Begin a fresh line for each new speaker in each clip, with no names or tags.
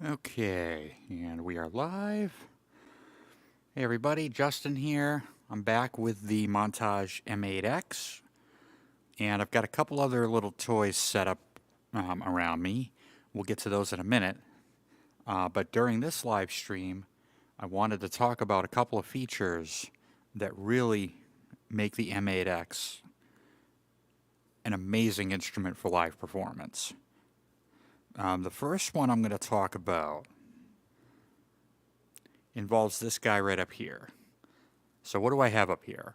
Okay, and we are live. Hey everybody, Justin here. I'm back with the Montage M8X, and I've got a couple other little toys set up around me. We'll get to those in a minute. But during this live stream, I wanted to talk about a couple of features that really make the M8X an amazing instrument for live performance. The first one I'm going to talk about involves this guy right up here. So what do I have up here?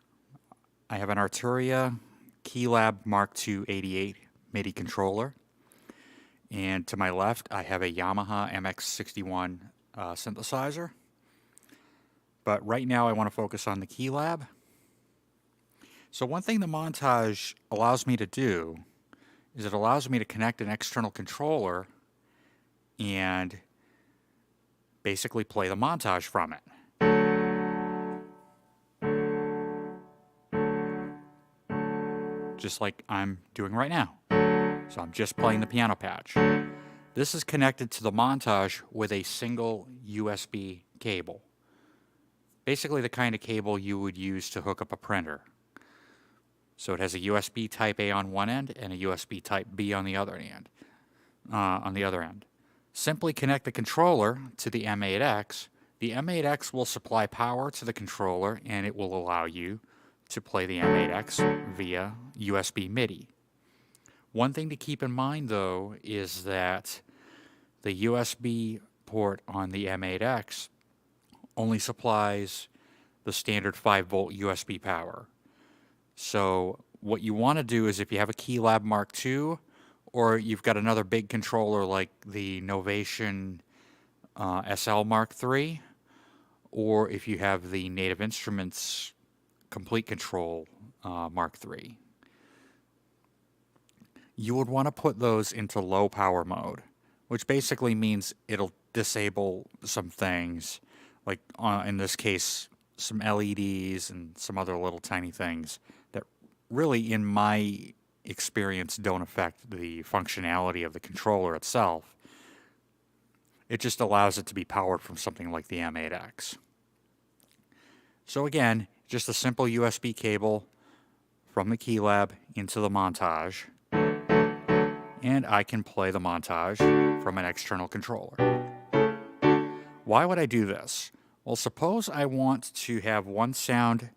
I have an Arturia Keylab Mark II 88 MIDI controller. And to my left, I have a Yamaha MX61 synthesizer. But right now I want to focus on the Keylab. So one thing the Montage allows me to do is it allows me to connect an external controller and basically play the montage from it. Just like I'm doing right now. So I'm just playing the piano patch. This is connected to the Montage with a single USB cable. Basically the kind of cable you would use to hook up a printer. So it has a USB Type A on one end and a USB Type B on the other end. Simply connect the controller to the M8X. The M8X will supply power to the controller and it will allow you to play the M8X via USB MIDI. One thing to keep in mind though is that the USB port on the M8X only supplies the standard 5-volt USB power. So what you want to do is if you have a Keylab Mark II or you've got another big controller like the Novation SL Mark III, or if you have the Native Instruments Complete Control Mark III, you would want to put those into low power mode, which basically means it'll disable some things, like in this case, some LEDs and some other little tiny things that really, in my experience, don't affect the functionality of the controller itself. It just allows it to be powered from something like the M8X. So again, just a simple USB cable from the Keylab into the Montage, and I can play the Montage from an external controller. Why would I do this? Well, suppose I want to have one sound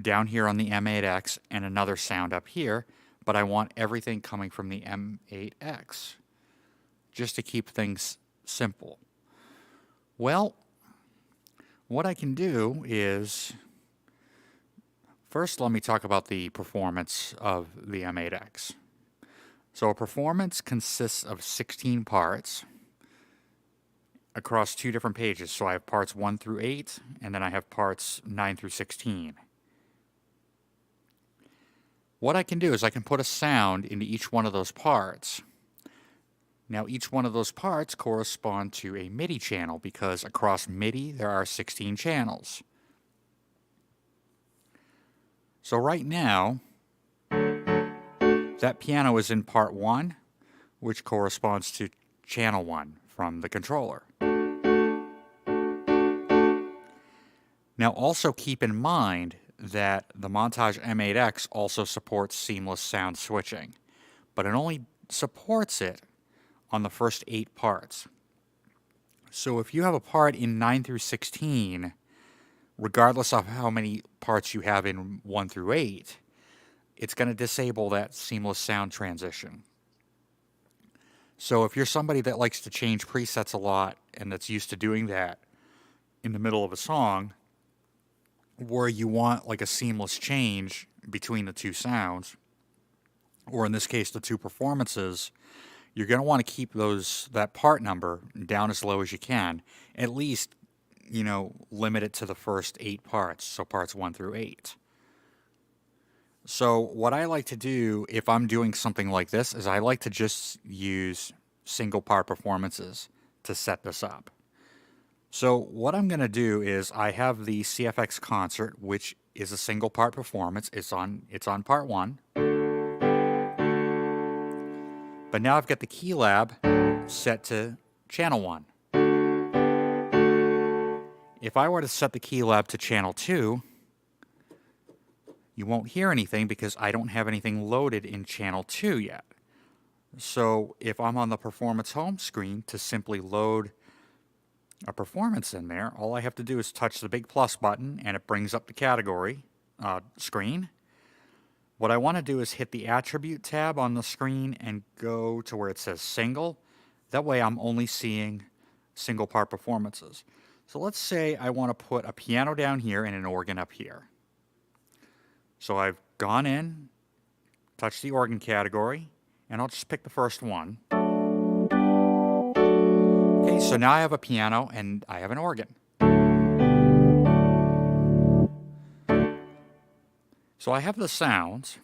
down here on the M8X and another sound up here, but I want everything coming from the M8X, just to keep things simple. Well, what I can do is, first let me talk about the performance of the M8X. So a performance consists of 16 parts across two different pages. So I have parts 1 through 8, and then I have parts 9 through 16. What I can do is I can put a sound into each one of those parts. Now each one of those parts correspond to a MIDI channel because across MIDI there are 16 channels. So right now, that piano is in part 1, which corresponds to channel 1 from the controller. Now also keep in mind that the Montage M8X also supports seamless sound switching, but it only supports it on the first 8 parts. So if you have a part in 9 through 16, regardless of how many parts you have in 1 through 8, it's going to disable that seamless sound transition. So if you're somebody that likes to change presets a lot and that's used to doing that in the middle of a song, where you want like a seamless change between the two sounds, or in this case the two performances, you're going to want to keep that part number down as low as you can. At least, limit it to the first 8 parts, so parts 1 through 8. So what I like to do if I'm doing something like this is I like to just use single part performances to set this up. So what I'm going to do is I have the CFX Concert, which is a single part performance. It's on part 1. But now I've got the Keylab set to channel 1. If I were to set the keylab to channel 2, you won't hear anything because I don't have anything loaded in channel 2 yet. So if I'm on the performance home screen to simply load a performance in there, all I have to do is touch the big plus button and it brings up the category screen. What I want to do is hit the attribute tab on the screen and go to where it says single. That way I'm only seeing single part performances. So let's say I want to put a piano down here and an organ up here. So I've gone in, touched the organ category, and I'll just pick the first one. Okay, so now I have a piano and I have an organ. So I have the sounds,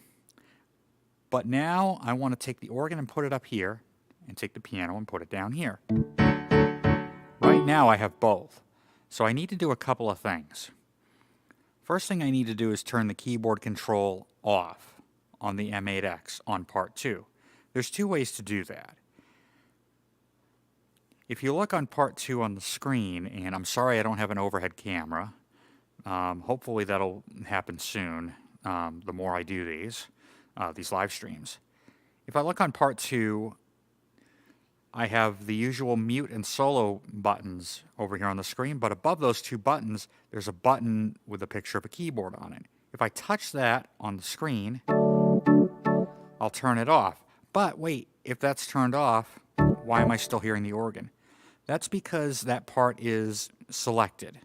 but now I want to take the organ and put it up here, and take the piano and put it down here. Right now I have both, so I need to do a couple of things. First thing I need to do is turn the keyboard control off on the M8X on part 2. There's two ways to do that. If you look on part 2 on the screen, and I'm sorry I don't have an overhead camera, hopefully that'll happen soon, the more I do these live streams. If I look on part 2, I have the usual mute and solo buttons over here on the screen, but above those two buttons, there's a button with a picture of a keyboard on it. If I touch that on the screen, I'll turn it off. But wait, if that's turned off, why am I still hearing the organ? That's because that part is selected.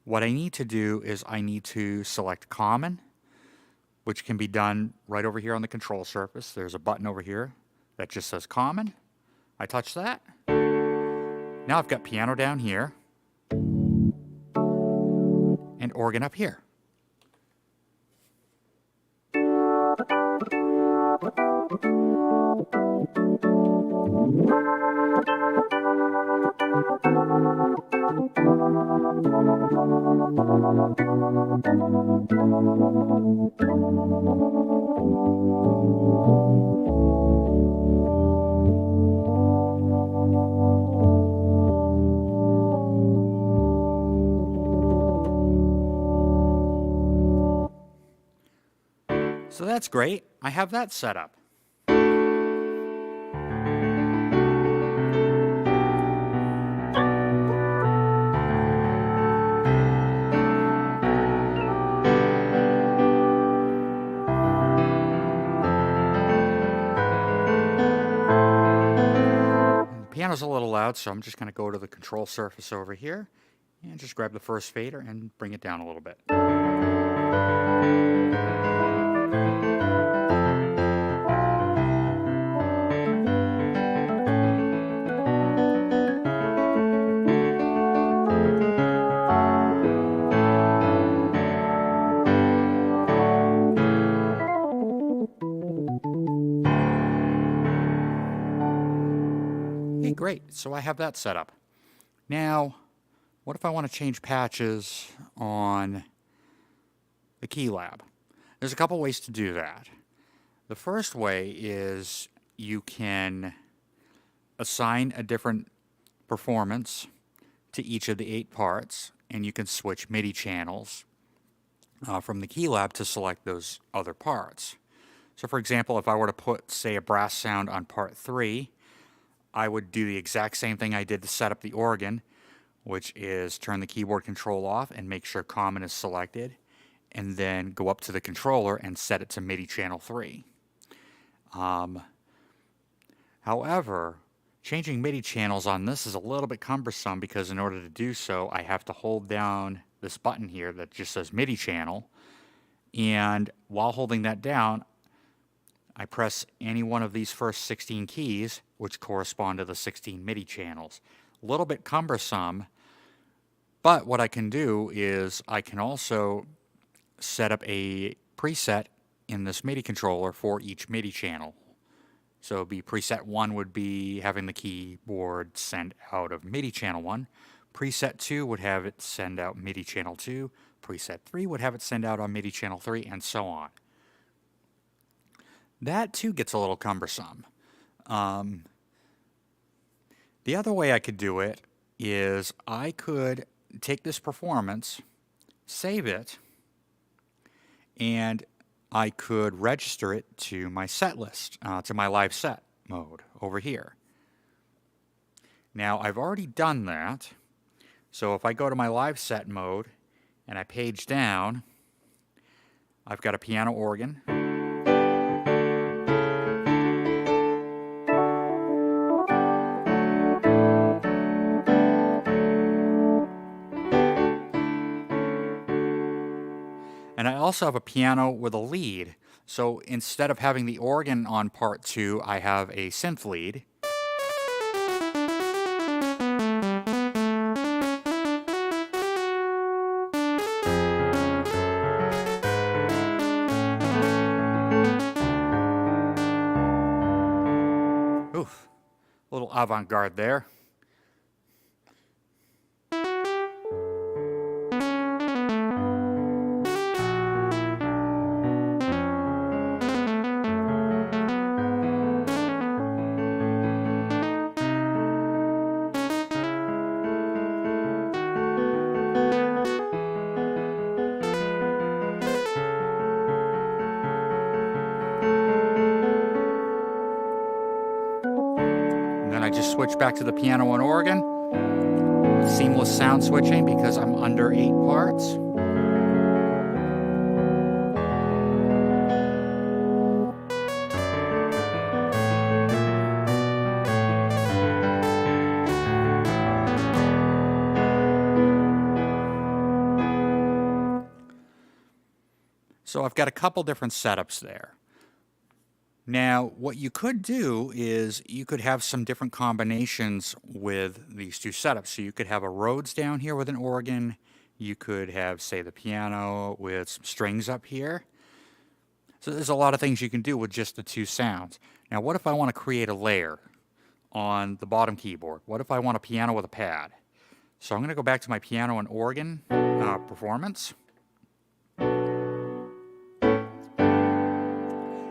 What I need to do is I need to select common, which can be done right over here on the control surface. There's a button over here that just says common. I touch that. Now I've got piano down here and organ up here. So that's great. I have that set up. The piano's a little loud, so I'm just going to go to the control surface over here and just grab the first fader and bring it down a little bit. Okay, great. So I have that set up. Now, what if I want to change patches on the keylab? There's a couple ways to do that. The first way is you can assign a different performance to each of the 8 parts, and you can switch MIDI channels from the keylab to select those other parts. So for example, if I were to put, say, a brass sound on part 3, I would do the exact same thing I did to set up the organ, which is turn the keyboard control off and make sure common is selected, and then go up to the controller and set it to MIDI channel 3. However, changing MIDI channels on this is a little bit cumbersome because in order to do so, I have to hold down this button here that just says MIDI channel, and while holding that down, I press any one of these first 16 keys, which correspond to the 16 MIDI channels. A little bit cumbersome, but what I can do is I can also set up a preset in this MIDI controller for each MIDI channel. So it'd be preset 1 would be having the keyboard send out of MIDI channel 1. Preset 2 would have it send out MIDI channel 2. Preset 3 would have it send out on MIDI channel 3, and so on. That too gets a little cumbersome. The other way I could do it is I could take this performance, save it, and I could register it to my set list, to my live set mode over here. Now, I've already done that, so if I go to my live set mode and I page down, I've got a piano organ. And I also have a piano with a lead. So instead of having the organ on part 2, I have a synth lead. Oof, a little avant-garde there. I just switch back to the piano and organ. Seamless sound switching because I'm under 8 parts. So I've got a couple different setups there. Now, what you could do is you could have some different combinations with these two setups. So you could have a Rhodes down here with an organ. You could have, say, the piano with some strings up here. So there's a lot of things you can do with just the two sounds. Now, what if I want to create a layer on the bottom keyboard? What if I want a piano with a pad? So I'm going to go back to my piano and organ performance.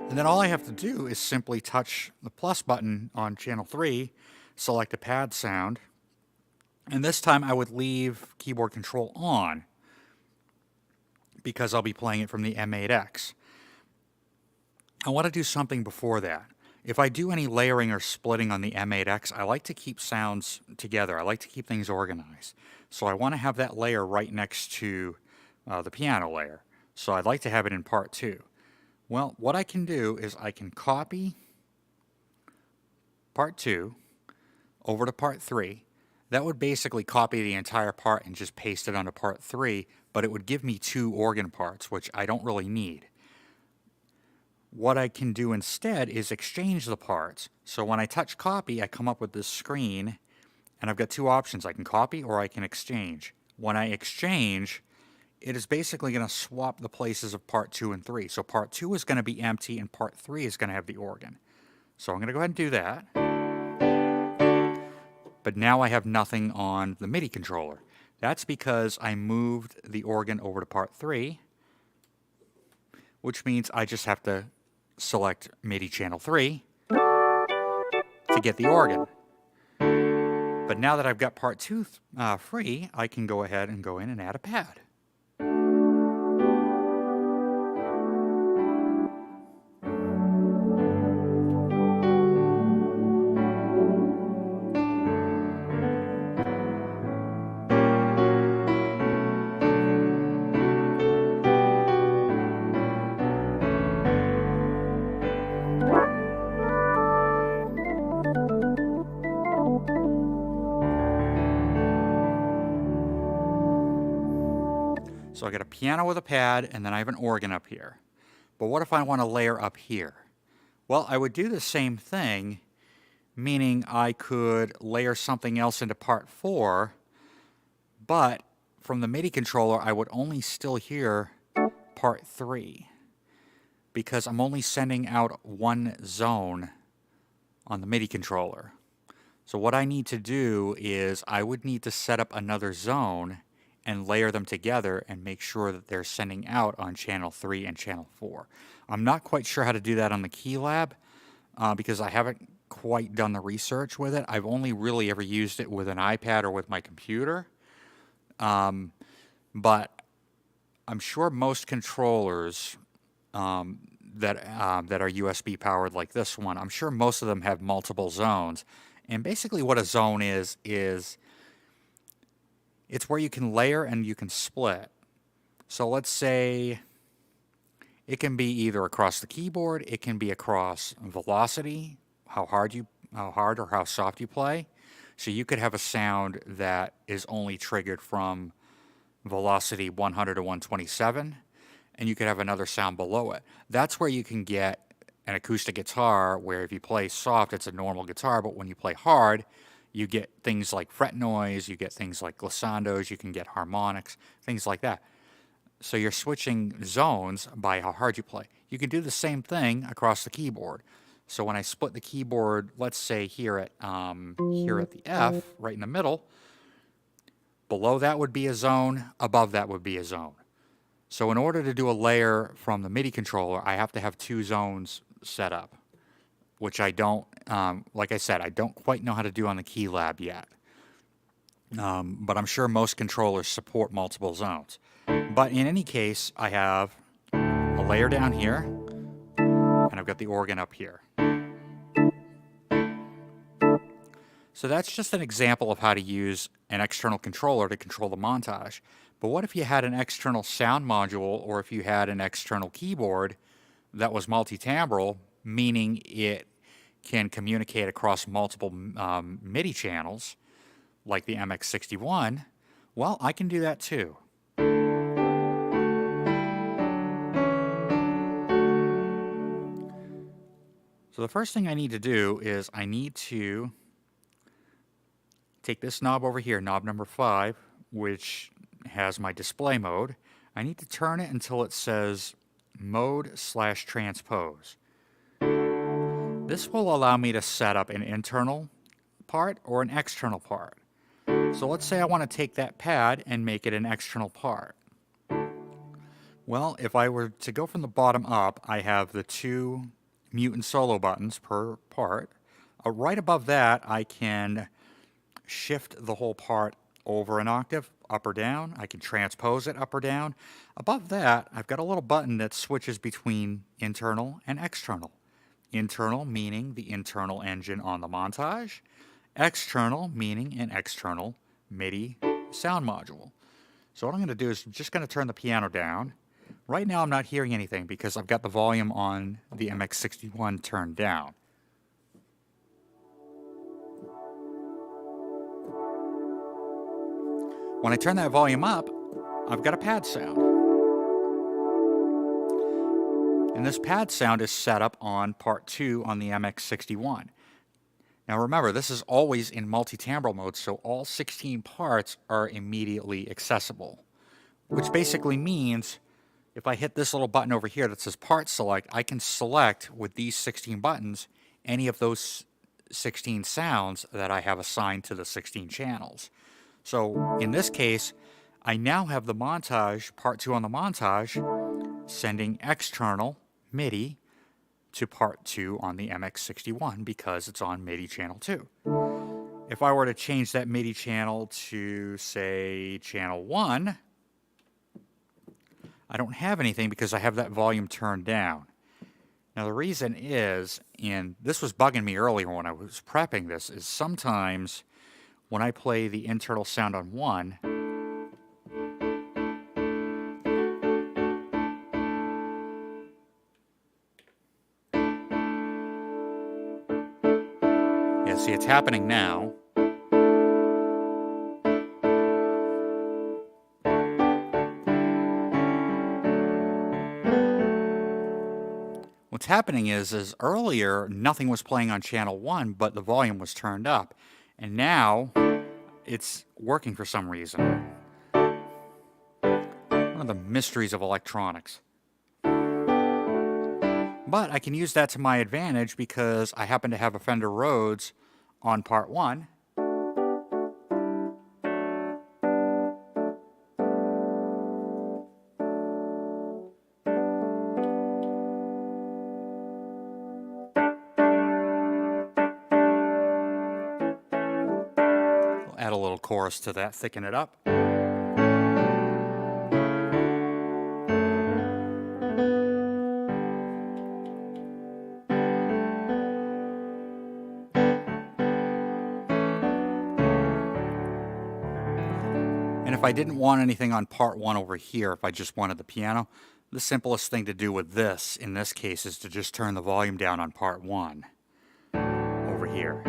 And then all I have to do is simply touch the plus button on channel 3, select a pad sound, and this time I would leave keyboard control on because I'll be playing it from the M8X. I want to do something before that. If I do any layering or splitting on the M8X, I like to keep sounds together. I like to keep things organized. So I want to have that layer right next to the piano layer. So I'd like to have it in part 2. Well, what I can do is I can copy part 2 over to part 3. That would basically copy the entire part and just paste it onto part 3, but it would give me 2 organ parts, which I don't really need. What I can do instead is exchange the parts. So when I touch copy, I come up with this screen, and I've got 2 options. I can copy or I can exchange. When I exchange, it is basically going to swap the places of part 2 and 3. So part 2 is going to be empty and part 3 is going to have the organ. So I'm going to go ahead and do that. But now I have nothing on the MIDI controller. That's because I moved the organ over to part 3, which means I just have to select MIDI channel 3 to get the organ. But now that I've got part 2 free, I can go ahead and go in and add a pad. So I got a piano with a pad, and then I have an organ up here. But what if I want to layer up here? Well, I would do the same thing, meaning I could layer something else into part 4, but from the MIDI controller, I would only still hear part 3, because I'm only sending out one zone on the MIDI controller. So what I need to do is I would need to set up another zone and layer them together and make sure that they're sending out on channel 3 and channel 4. I'm not quite sure how to do that on the Keylab because I haven't quite done the research with it. I've only really ever used it with an iPad or with my computer. But I'm sure most controllers that are USB powered like this one, I'm sure most of them have multiple zones. And basically what a zone is it's where you can layer and you can split. So let's say it can be either across the keyboard, it can be across velocity, how hard or how soft you play. So you could have a sound that is only triggered from velocity 100 to 127, and you could have another sound below it. That's where you can get an acoustic guitar where if you play soft, it's a normal guitar, but when you play hard, you get things like fret noise, you get things like glissandos, you can get harmonics, things like that. So you're switching zones by how hard you play. You can do the same thing across the keyboard. So when I split the keyboard, let's say here at the F, right in the middle, below that would be a zone, above that would be a zone. So in order to do a layer from the MIDI controller, I have to have two zones set up, which I don't, like I said, I don't quite know how to do on the Keylab yet. But I'm sure most controllers support multiple zones. But in any case, I have a layer down here, and I've got the organ up here. So that's just an example of how to use an external controller to control the montage. But what if you had an external sound module, or if you had an external keyboard that was multi-timbral, meaning it can communicate across multiple MIDI channels, like the MX61? Well, I can do that too. So the first thing I need to do is I need to take this knob over here, knob number 5, which has my display mode. I need to turn it until it says mode/transpose. This will allow me to set up an internal part or an external part. So let's say I want to take that pad and make it an external part. Well, if I were to go from the bottom up, I have the 2 mute and solo buttons per part. Right above that, I can shift the whole part over an octave, up or down. I can transpose it up or down. Above that, I've got a little button that switches between internal and external. Internal meaning the internal engine on the montage. External meaning an external MIDI sound module. So what I'm going to do is I'm just going to turn the piano down. Right now I'm not hearing anything because I've got the volume on the MX61 turned down. When I turn that volume up, I've got a pad sound. And this pad sound is set up on part 2 on the MX61. Now remember, this is always in multi-timbral mode, so all 16 parts are immediately accessible. Which basically means if I hit this little button over here that says Part Select, I can select with these 16 buttons any of those 16 sounds that I have assigned to the 16 channels. So in this case, I now have the montage, Part 2 on the montage, sending external MIDI to Part 2 on the MX61 because it's on MIDI channel 2. If I were to change that MIDI channel to, say, channel 1, I don't have anything because I have that volume turned down. Now the reason is, and this was bugging me earlier when I was prepping this, is sometimes when I play the internal sound on 1, yeah, see it's happening now. What's happening is earlier nothing was playing on channel 1, but the volume was turned up. And now it's working for some reason. One of the mysteries of electronics. But I can use that to my advantage because I happen to have a Fender Rhodes on part 1. little chorus to that, thicken it up. And if I didn't want anything on part 1 over here, if I just wanted the piano, the simplest thing to do with this, in this case, is to just turn the volume down on part 1 over here.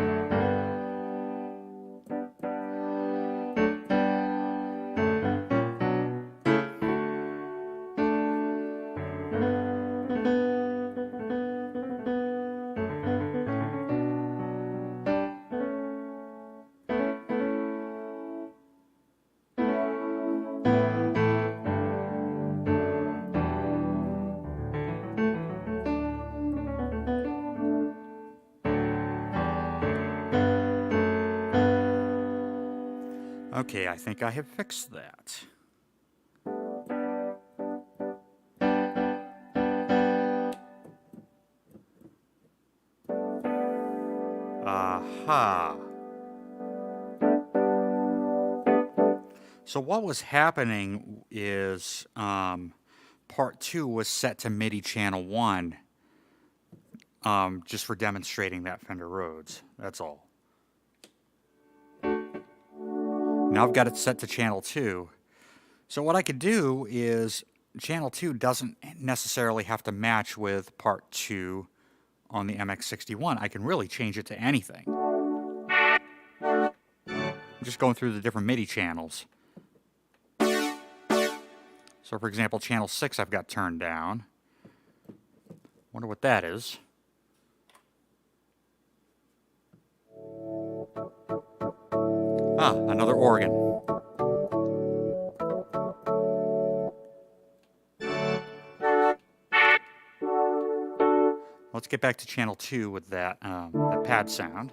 Okay, I think I have fixed that. Aha. So what was happening is part 2 was set to MIDI channel 1 just for demonstrating that Fender Rhodes. That's all. Now I've got it set to channel 2. So what I could do is channel 2 doesn't necessarily have to match with part 2 on the MX61. I can really change it to anything. I'm just going through the different MIDI channels. So for example, channel 6 I've got turned down. Wonder what that is. Ah, another organ. Let's get back to channel 2 with that, that pad sound.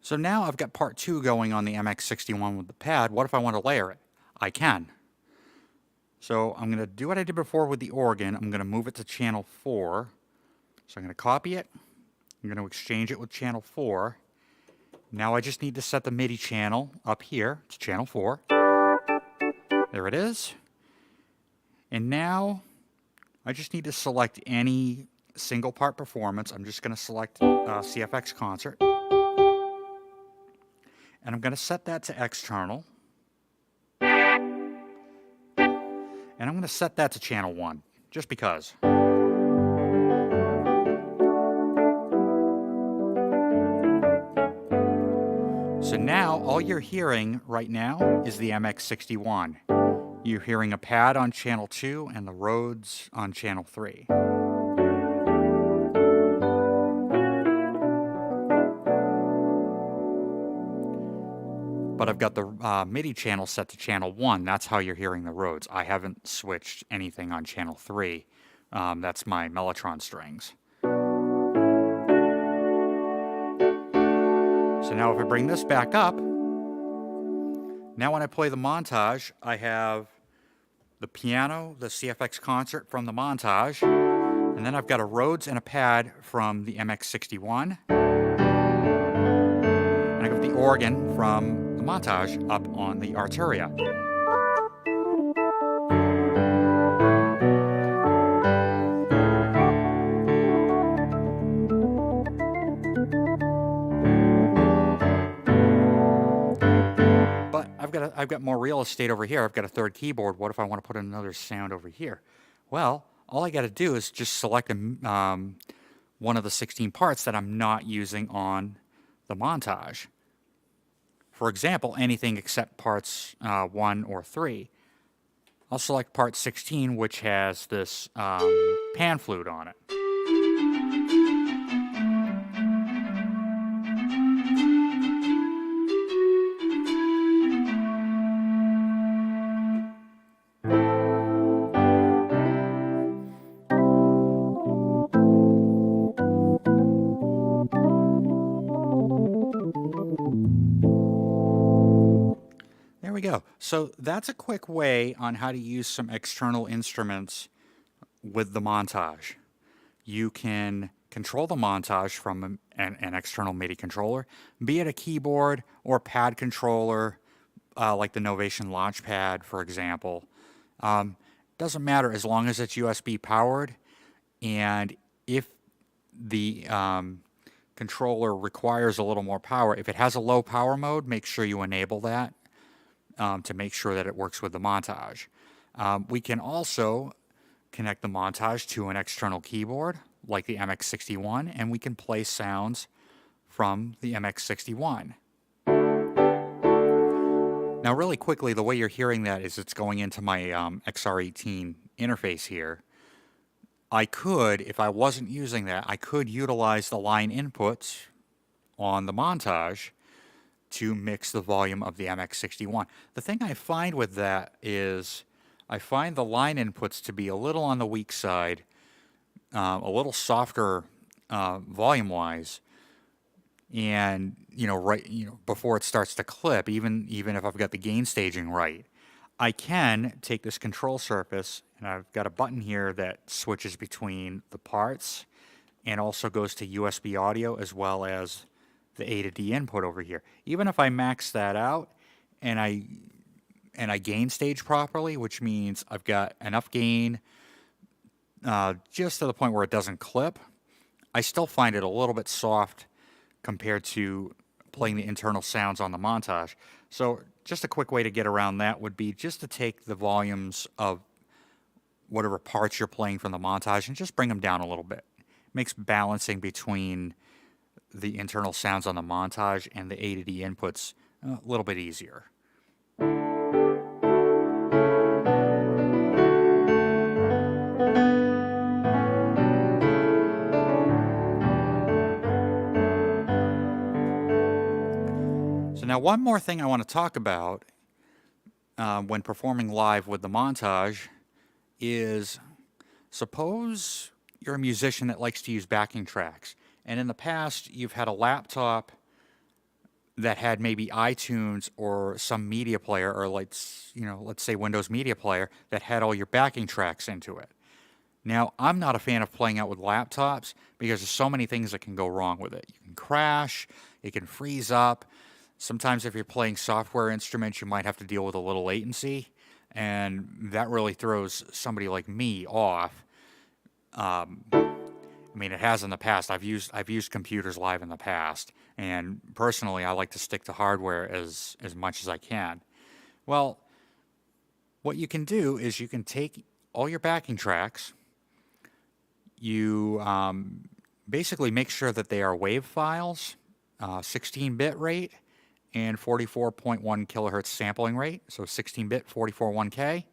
So now I've got part 2 going on the MX61 with the pad. What if I want to layer it? I can. So I'm going to do what I did before with the organ. I'm going to move it to channel 4. So I'm going to copy it. I'm going to exchange it with channel 4. Now I just need to set the MIDI channel up here to channel 4. There it is. And now I just need to select any single part performance. I'm just going to select CFX Concert. And I'm going to set that to external. And I'm going to set that to channel 1, just because. So now, all you're hearing right now is the MX61. You're hearing a pad on channel 2 and the Rhodes on channel 3. But I've got the MIDI channel set to channel 1. That's how you're hearing the Rhodes. I haven't switched anything on channel 3. That's my Mellotron strings. So now if I bring this back up, now when I play the montage, I have the piano, the CFX Concert from the montage, and then I've got a Rhodes and a pad from the MX61. And I got the organ from the montage up on the Arturia. But I've got more real estate over here. I've got a third keyboard. What if I want to put another sound over here? Well, all I got to do is just select one of the 16 parts that I'm not using on the montage. For example, anything except parts 1 or 3. I'll select part 16, which has this pan flute on it. go. So that's a quick way on how to use some external instruments with the Montage. You can control the Montage from an external MIDI controller, be it a keyboard or pad controller, like the Novation Launchpad, for example. Doesn't matter as long as it's USB powered, and if the controller requires a little more power, if it has a low power mode, make sure you enable that to make sure that it works with the Montage. We can also connect the Montage to an external keyboard like the MX61, and we can play sounds from the MX61. Now, really quickly, the way you're hearing that is it's going into my XR18 interface here. I could, if I wasn't using that, I could utilize the line inputs on the Montage to mix the volume of the MX61. The thing I find with that is I find the line inputs to be a little on the weak side, a little softer volume-wise, and before it starts to clip, even if I've got the gain staging right, I can take this control surface, and I've got a button here that switches between the parts and also goes to USB audio as well as the A to D input over here. Even if I max that out and I gain stage properly, which means I've got enough gain just to the point where it doesn't clip, I still find it a little bit soft compared to playing the internal sounds on the Montage. So just a quick way to get around that would be just to take the volumes of whatever parts you're playing from the Montage and just bring them down a little bit. It makes balancing between the internal sounds on the Montage and the A to D inputs a little bit easier. So now one more thing I want to talk about when performing live with the Montage is, suppose you're a musician that likes to use backing tracks, and in the past you've had a laptop that had maybe iTunes or some media player, or let's say Windows Media Player, that had all your backing tracks into it. Now, I'm not a fan of playing out with laptops because there's so many things that can go wrong with it. You can crash, it can freeze up. Sometimes if you're playing software instruments, you might have to deal with a little latency, and that really throws somebody like me off. I mean, it has in the past. I've used computers live in the past, and personally, I like to stick to hardware as much as I can. Well, what you can do is you can take all your backing tracks. You basically make sure that they are WAV files, 16-bit rate, and 44.1 kilohertz sampling rate, so 16-bit 441K.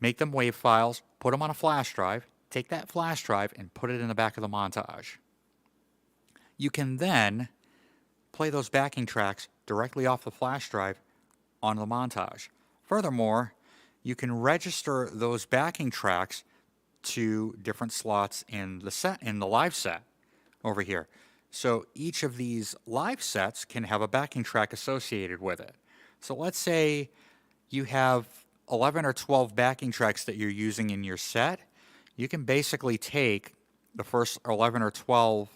Make them WAV files, put them on a flash drive, take that flash drive and put it in the back of the Montage. You can then play those backing tracks directly off the flash drive on the Montage. Furthermore, you can register those backing tracks to different slots in the live set over here. So each of these live sets can have a backing track associated with it. So let's say you have 11 or 12 backing tracks that you're using in your set. You can basically take the first 11 or 12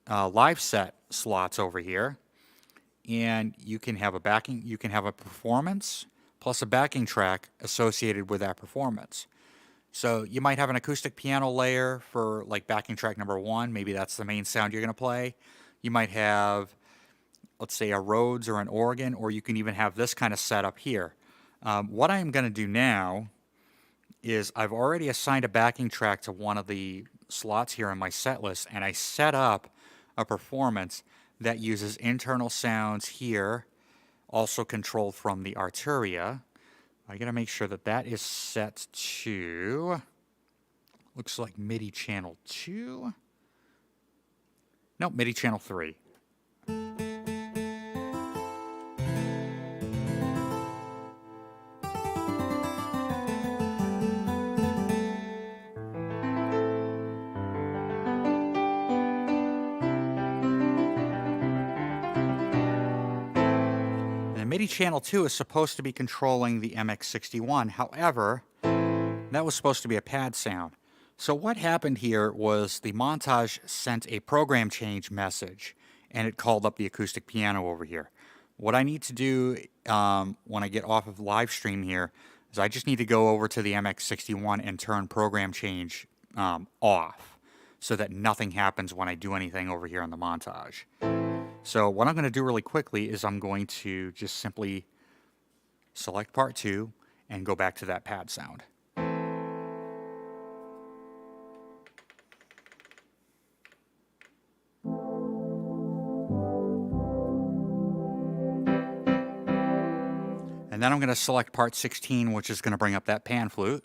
live set slots over here, and you can have a performance plus a backing track associated with that performance. So you might have an acoustic piano layer for like backing track number 1. Maybe that's the main sound you're going to play. You might have, let's say, a Rhodes or an organ, or you can even have this kind of setup here. What I am going to do now is I've already assigned a backing track to one of the slots here in my set list, and I set up a performance that uses internal sounds here, also controlled from the Arturia. I got to make sure that that is set to, looks like MIDI channel 2. No, MIDI channel 3. MIDI channel 2 is supposed to be controlling the MX61. However, that was supposed to be a pad sound. So what happened here was the Montage sent a program change message, and it called up the acoustic piano over here. What I need to do when I get off of live stream here is I just need to go over to the MX61 and turn program change off so that nothing happens when I do anything over here on the Montage. So what I'm going to do really quickly is I'm going to just simply select part 2 and go back to that pad sound. And then I'm going to select part 16, which is going to bring up that pan flute.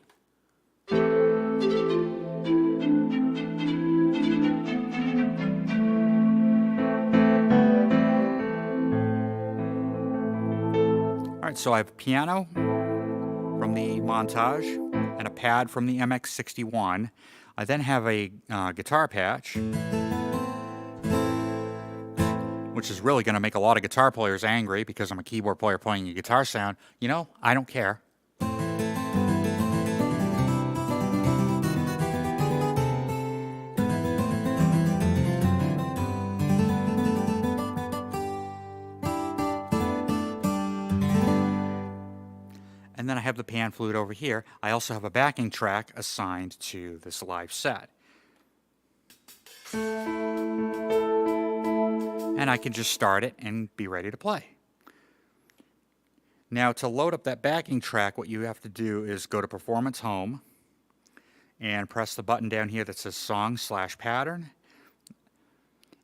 Alright, so I have a piano from the Montage and a pad from the MX61. I then have a guitar patch, which is really going to make a lot of guitar players angry because I'm a keyboard player playing a guitar sound. You know, I don't care. And then I have the pan flute over here. I also have a backing track assigned to this live set. And I can just start it and be ready to play. Now, to load up that backing track, what you have to do is go to Performance Home and press the button down here that says Song/Pattern.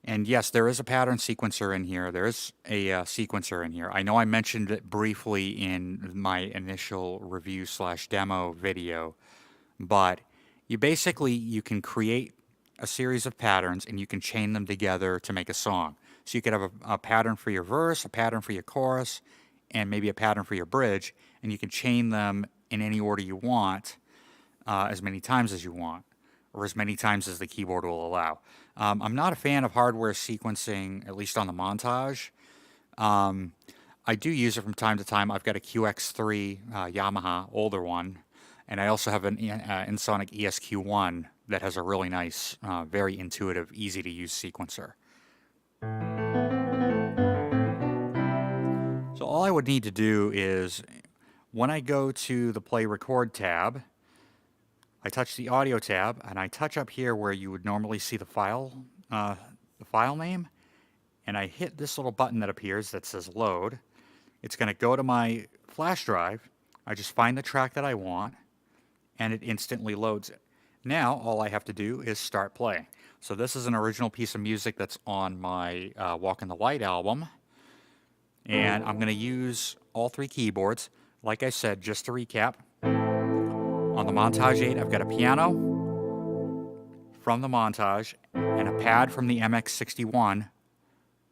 And yes, there is a pattern sequencer in here. There is a sequencer in here. I know I mentioned it briefly in my initial review/demo video, but you can create a series of patterns and you can chain them together to make a song. So you could have a pattern for your verse, a pattern for your chorus, and maybe a pattern for your bridge, and you can chain them in any order you want, as many times as you want, or as many times as the keyboard will allow. I'm not a fan of hardware sequencing, at least on the Montage. I do use it from time to time. I've got a QX3 Yamaha, older one, and I also have an Ensoniq ESQ1 that has a really nice, very intuitive, easy to use sequencer. So all I would need to do is, when I go to the Play Record tab, I touch the Audio tab, and I touch up here where you would normally see the file name, and I hit this little button that appears that says Load. It's going to go to my flash drive. I just find the track that I want, and it instantly loads it. Now, all I have to do is start playing. So this is an original piece of music that's on my Walk in the Light album, and I'm going to use all 3 keyboards. Like I said, just to recap, on the Montage 8, I've got a piano from the Montage and a pad from the MX61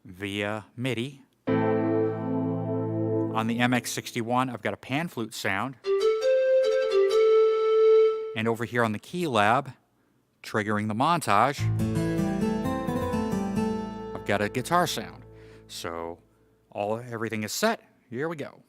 via MIDI. On the MX61, I've got a pan flute sound. And over here on the Key Lab, triggering the Montage, I've got a guitar sound. So everything is set. Here we go.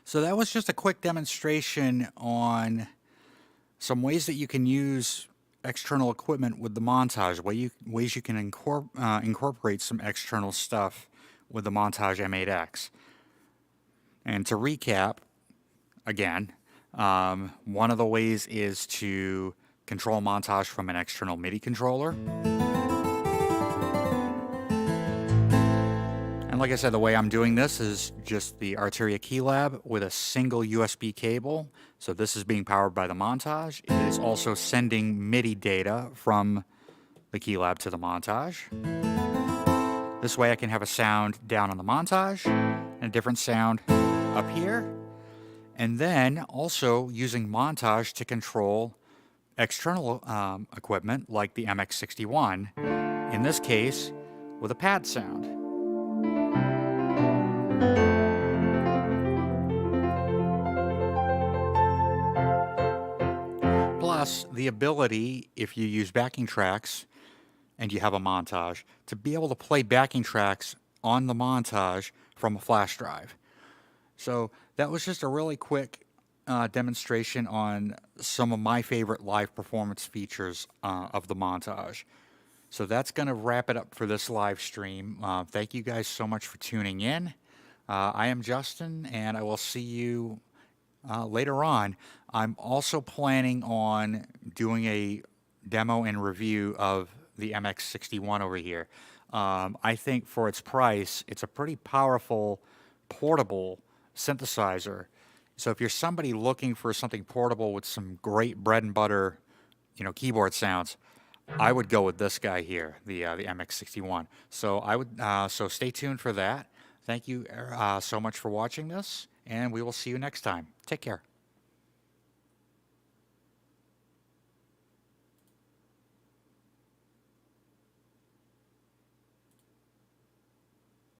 So that was just a quick demonstration on some ways that you can use external equipment with the Montage, ways you can incorporate some external stuff with the Montage M8X. And to recap, again, one of the ways is to control Montage from an external MIDI controller. And like I said, the way I'm doing this is just the Arteria Keylab with a single USB cable. So this is being powered by the Montage. It is also sending MIDI data from the Keylab to the Montage. This way I can have a sound down on the Montage and a different sound up here. And then also using Montage to control external equipment like the MX61, in this case with a pad sound. Plus, the ability, if you use backing tracks and you have a Montage, to be able to play backing tracks on the Montage from a flash drive. So that was just a really quick demonstration on some of my favorite live performance features of the Montage. So that's going to wrap it up for this live stream. Thank you guys so much for tuning in. I am Justin, and I will see you later on. I'm also planning on doing a demo and review of the MX61 over here. I think for its price, it's a pretty powerful, portable synthesizer. So if you're somebody looking for something portable with some great bread and butter, keyboard sounds, I would go with this guy here, the MX61. So stay tuned for that. Thank you so much for watching this, and we will see you next time. Take care.